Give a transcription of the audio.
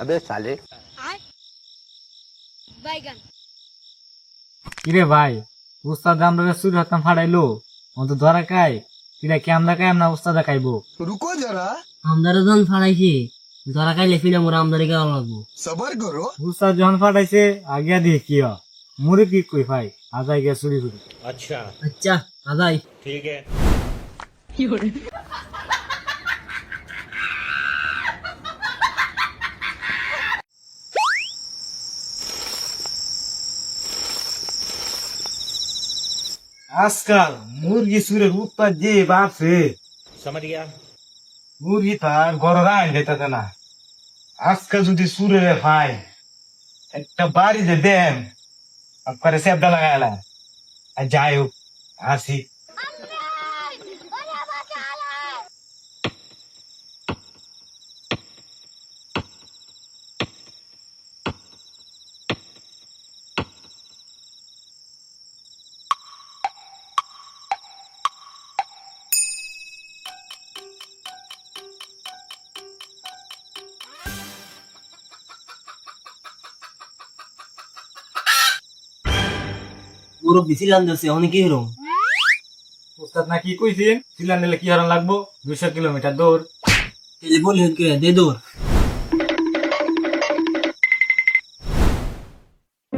अबे साले কিরে ভাই উস্তাদ আমরা শুরু হতাম ফাড়াইলো ও তো ধরা খাই কিরা কেমন খাই আমরা উস্তাদ খাইবো रुको जरा আমদারে যখন ফাড়াইছে ধরা খাইলে ফিরে মোরা আমদারি গাওয়া লাগবো। सबर करो। উস্তাদ যখন ফাটাইছে আগিয়া দিয়ে কি মুড়ি কি কই ভাই আজাই গিয়া চুরি করি अच्छा আচ্ছা আদাই ठीक है আজকাল মুরগি চুরের উৎপাদ যে বাড়ছে समझ गया মুরগি তার গড় রায় যেতে না আজকাল যদি চুরের ভাই একটা বাড়ি যে দেন আপনার সেবদা লাগাইলা আর যাই হোক আসি পুরো বিছিলাম দিচ্ছে অনেক কি হরম উস্তাদ না কি কইছেন সিলান নিলে কি হারান লাগবো 200 কিলোমিটার দৌড় তেলে বলি দে দৌড়